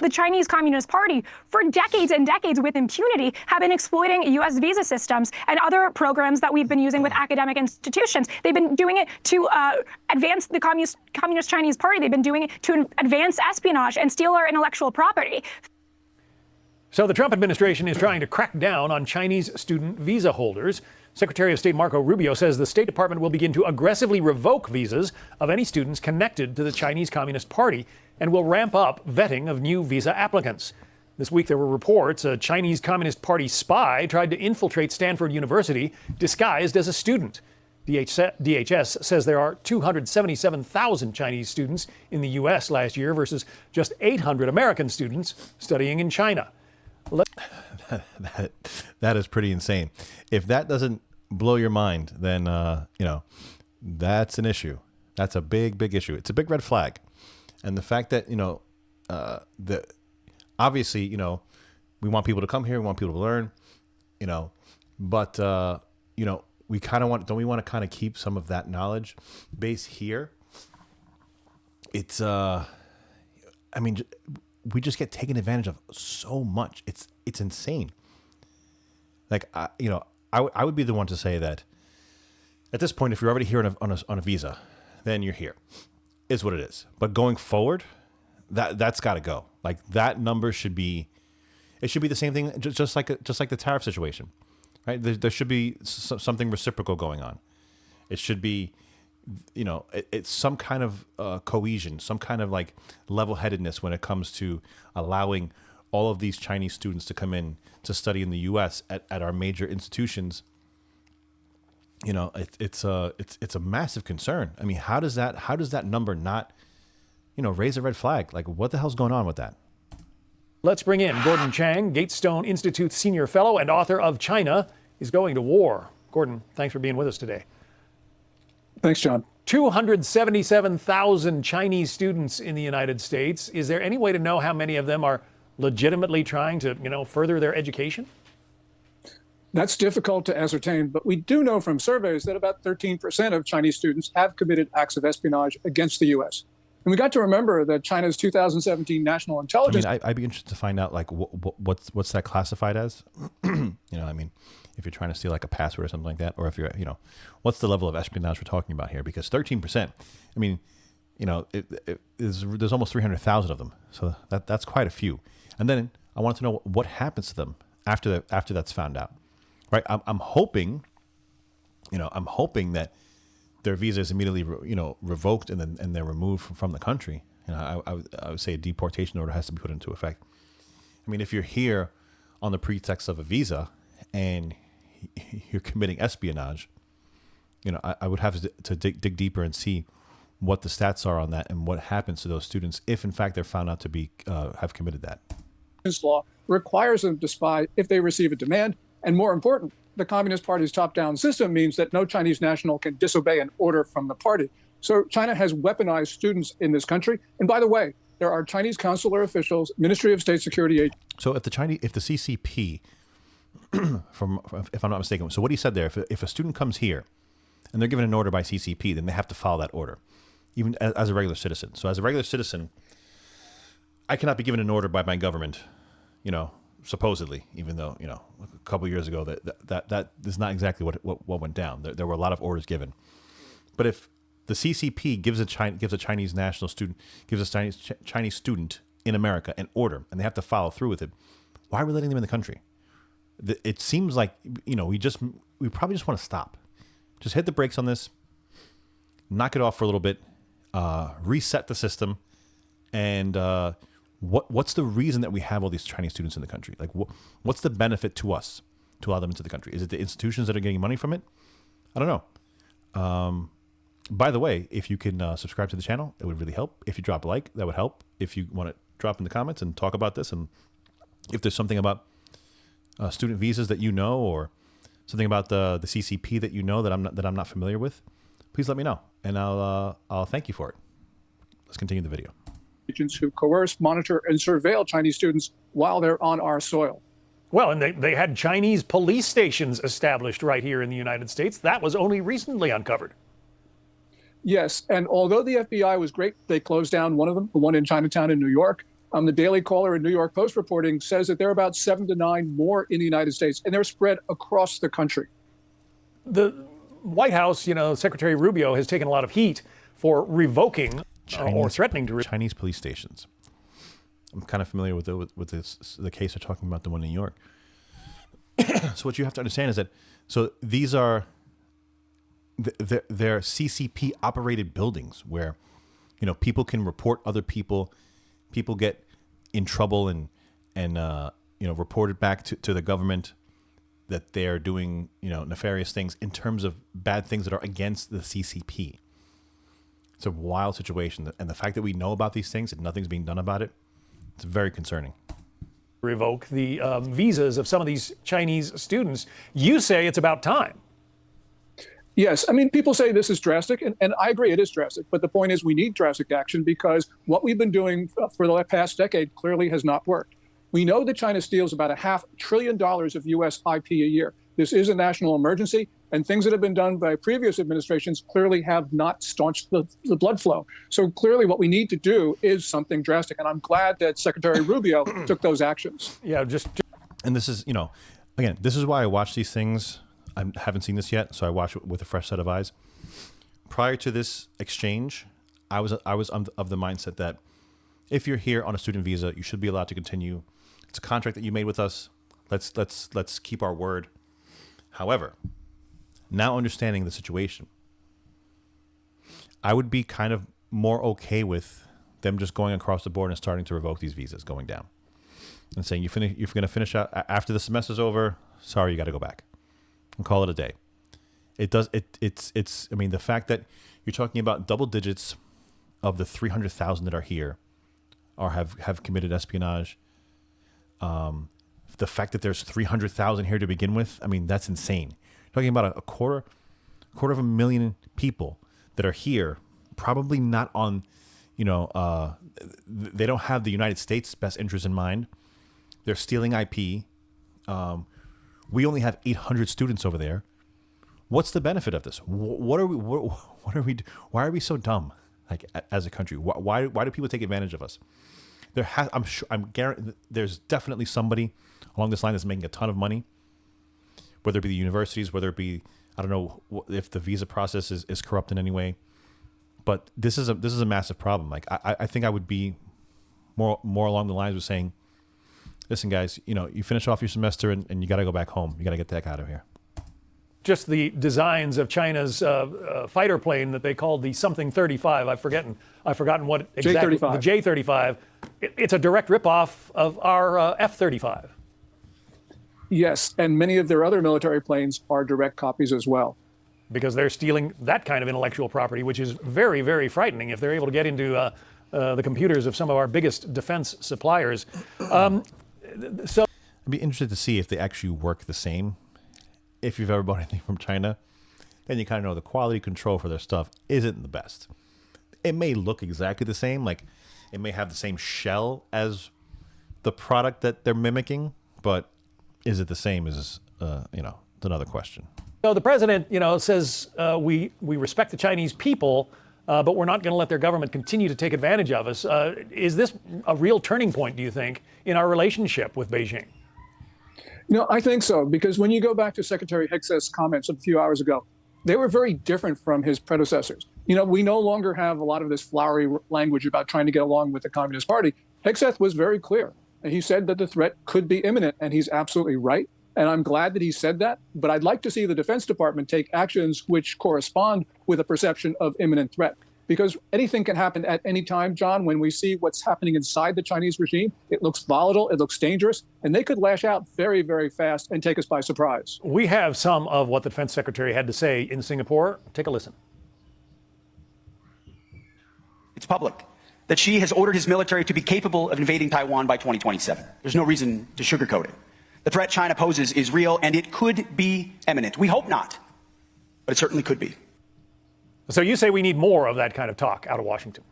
The Chinese Communist Party, for decades and decades with impunity, have been exploiting U.S. visa systems and other programs that we've been using with academic institutions. They've been doing it to advance the Communist Chinese Party. They've been doing it to advance espionage and steal our intellectual property. So the Trump administration is trying to crack down on Chinese student visa holders. Secretary of State Marco Rubio says the State Department will begin to aggressively revoke visas of any students connected to the Chinese Communist Party and will ramp up vetting of new visa applicants. This week there were reports a Chinese Communist Party spy tried to infiltrate Stanford University disguised as a student. DHS says there are 277,000 Chinese students in the U.S. last year versus just 800 American students studying in China. That is pretty insane. If that doesn't blow your mind, then that's an issue. That's a big issue. It's a big red flag. And the fact that obviously we want people to come here, we want people to learn, but we kind of don't we want to kind of keep some of that knowledge base here? It's we just get taken advantage of so much. It's insane. Like I would be the one to say that at this point, if you're already here on a visa, then you're here. Is what it is. But going forward, that's got to go. Like that number should be the same thing, just like the tariff situation, right? There should be something reciprocal going on. It should be, it's some kind of cohesion, some kind of like level-headedness when it comes to allowing all of these Chinese students to come in to study in the U.S. at our major institutions. It's a massive concern. I mean, how does that number not, raise a red flag? Like, what the hell's going on with that? Let's bring in Gordon Chang, Gatestone Institute Senior Fellow and author of China is Going to War. Gordon, thanks for being with us today. Thanks, John. 277,000 Chinese students in the United States. Is there any way to know how many of them are legitimately trying to, further their education? That's difficult to ascertain, but we do know from surveys that about 13% of Chinese students have committed acts of espionage against the U.S. And we got to remember that China's 2017 national intelligence. I'd be interested to find out, like, what's that classified as? If you're trying to steal like a password or something like that, or if you're, what's the level of espionage we're talking about here? Because 13%, there's almost 300,000 of them. So that's quite a few. And then I want to know what happens to them after that's found out, right? I'm hoping that their visa is immediately, revoked and they're removed from the country. I would say a deportation order has to be put into effect. I mean, if you're here on the pretext of a visa and you're committing espionage, I would have to dig deeper and see what the stats are on that and what happens to those students if, in fact, they're found out to be have committed that. This law requires them to spy if they receive a demand. And more important, the Communist Party's top-down system means that no Chinese national can disobey an order from the party. So China has weaponized students in this country. And by the way, there are Chinese consular officials, Ministry of State Security agents. So if the CCP, if I'm not mistaken, so what he said there, if a student comes here and they're given an order by CCP, then they have to follow that order, even as a regular citizen. So as a regular citizen, I cannot be given an order by my government, supposedly, even though, a couple of years ago that is not exactly what went down. There were a lot of orders given. But if the CCP gives a Chinese national student, gives a Chinese student in America an order, and they have to follow through with it, why are we letting them in the country? It seems like, we probably just want to stop. Just hit the brakes on this, knock it off for a little bit, reset the system, and what's the reason that we have all these Chinese students in the country? Like, what's the benefit to us to allow them into the country? Is it the institutions that are getting money from it? I don't know. By the way, if you can subscribe to the channel, it would really help. If you drop a like, that would help. If you want to drop in the comments and talk about this, and if there's something about student visas that or something about the CCP that that I'm not familiar with, please let me know, and I'll thank you for it. Let's continue the video. Agents who coerce, monitor, and surveil Chinese students while they're on our soil. Well, and they had Chinese police stations established right here in the United States. That was only recently uncovered. Yes, and although the FBI was great, they closed down one of them, the one in Chinatown in New York. The Daily Caller and New York Post reporting says that there are about 7 to 9 more in the United States, and they're spread across the country. The White House, Secretary Rubio has taken a lot of heat for revoking or threatening to Chinese police stations. I'm kind of familiar with the case they're talking about, the one in New York. So what you have to understand is that these are they're CCP operated buildings where people can report other people. People get in trouble and reported back to the government that they're doing nefarious things in terms of bad things that are against the CCP. It's a wild situation, and the fact that we know about these things and nothing's being done about it, it's very concerning. Revoke the visas of some of these Chinese students. You say it's about time. Yes. I mean, people say this is drastic, and I agree it is drastic. But the point is we need drastic action because what we've been doing for the past decade clearly has not worked. We know that China steals about $500 billion of U.S. IP a year. This is a national emergency, and things that have been done by previous administrations clearly have not staunched the blood flow. So clearly what we need to do is something drastic, and I'm glad that Secretary Rubio took those actions. Yeah, And this is, again, this is why I watch these things. I haven't seen this yet, so I watch it with a fresh set of eyes. Prior to this exchange, I was of the mindset that if you're here on a student visa, you should be allowed to continue. It's a contract that you made with us. Let's keep our word. However, now understanding the situation, I would be kind of more okay with them just going across the board and starting to revoke these visas, going down, and saying you're going to finish out after the semester's over. Sorry, you got to go back. And call it a day. It's I mean, the fact that you're talking about double digits of the 300,000 that are here or have committed espionage. The fact that there's 300,000 here to begin with, I mean, that's insane. You're talking about a quarter of a million people that are here, probably not on, they don't have the United States' best interest in mind. They're stealing IP. We only have 800 students over there. What's the benefit of this? What are we? Why are we so dumb? Like as a country, why do people take advantage of us? I'm guaranteed there's definitely somebody along this line that's making a ton of money. Whether it be the universities, whether it be I don't know if the visa process is corrupt in any way, but this is a massive problem. Like I think I would be more along the lines of saying, listen, guys, you finish off your semester and you got to go back home. You got to get the heck out of here. Just the designs of China's fighter plane that they called the something 35. I've forgotten what exactly. J-35. The J-35. It's a direct ripoff of our F-35. Yes, and many of their other military planes are direct copies as well. Because they're stealing that kind of intellectual property, which is very, very frightening if they're able to get into the computers of some of our biggest defense suppliers. So I'd be interested to see if they actually work the same. If you've ever bought anything from China, then you kind of know the quality control for their stuff isn't the best. It may look exactly the same, like it may have the same shell as the product that they're mimicking, but is it the same is, it's another question. So the president, says we respect the Chinese people, but we're not going to let their government continue to take advantage of us. Is this a real turning point, do you think, in our relationship with Beijing? I think so, because when you go back to Secretary Hegseth's comments a few hours ago, they were very different from his predecessors. We no longer have a lot of this flowery language about trying to get along with the Communist Party. Hegseth was very clear. And he said that the threat could be imminent, and he's absolutely right. And I'm glad that he said that. But I'd like to see the Defense Department take actions which correspond with a perception of imminent threat. Because anything can happen at any time, John. When we see what's happening inside the Chinese regime, it looks volatile, it looks dangerous, and they could lash out very, very fast and take us by surprise. We have some of what the Defense Secretary had to say in Singapore. Take a listen. It's public that Xi has ordered his military to be capable of invading Taiwan by 2027. There's no reason to sugarcoat it. The threat China poses is real, and it could be imminent. We hope not, but it certainly could be. So you say we need more of that kind of talk out of Washington?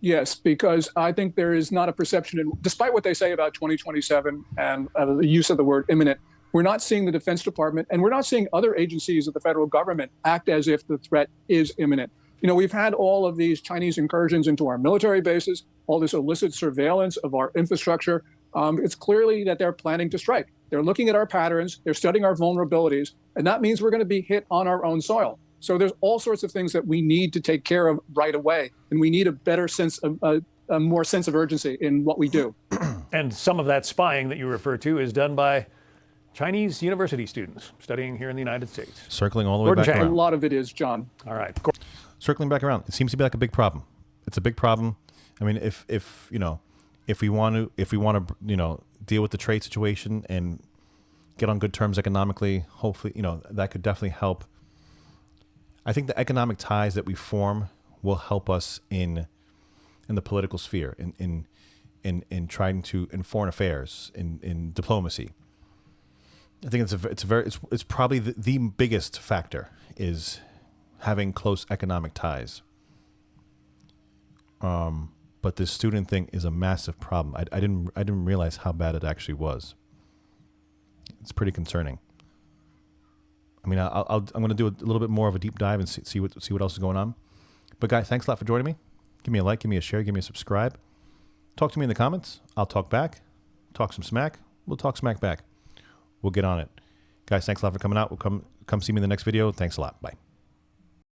Yes, because I think there is not a perception, despite what they say about 2027 and the use of the word imminent, we're not seeing the Defense Department and we're not seeing other agencies of the federal government act as if the threat is imminent. You know, we've had all of these Chinese incursions into our military bases, all this illicit surveillance of our infrastructure. It's clearly that they're planning to strike. They're looking at our patterns, they're studying our vulnerabilities, and that means we're going to be hit on our own soil. So there's all sorts of things that we need to take care of right away, and we need a better sense of a more sense of urgency in what we do. And some of that spying that you refer to is done by Chinese university students studying here in the United States. Circling all the way Gordon back Chang. A around. lot of it is, John. All right. Circling back around, it seems to be like a big problem. It's a big problem. I mean, if we want to deal with the trade situation and get on good terms economically, hopefully, that could definitely help. I think the economic ties that we form will help us in the political sphere, in trying to in foreign affairs, in diplomacy. I think it's probably the biggest factor is having close economic ties. But this student thing is a massive problem. I didn't realize how bad it actually was. It's pretty concerning. I mean, I'm going to do a little bit more of a deep dive and see what else is going on. But guys, thanks a lot for joining me. Give me a like, give me a share, give me a subscribe. Talk to me in the comments. I'll talk back. Talk some smack. We'll talk smack back. We'll get on it. Guys, thanks a lot for coming out. We'll come see me in the next video. Thanks a lot. Bye.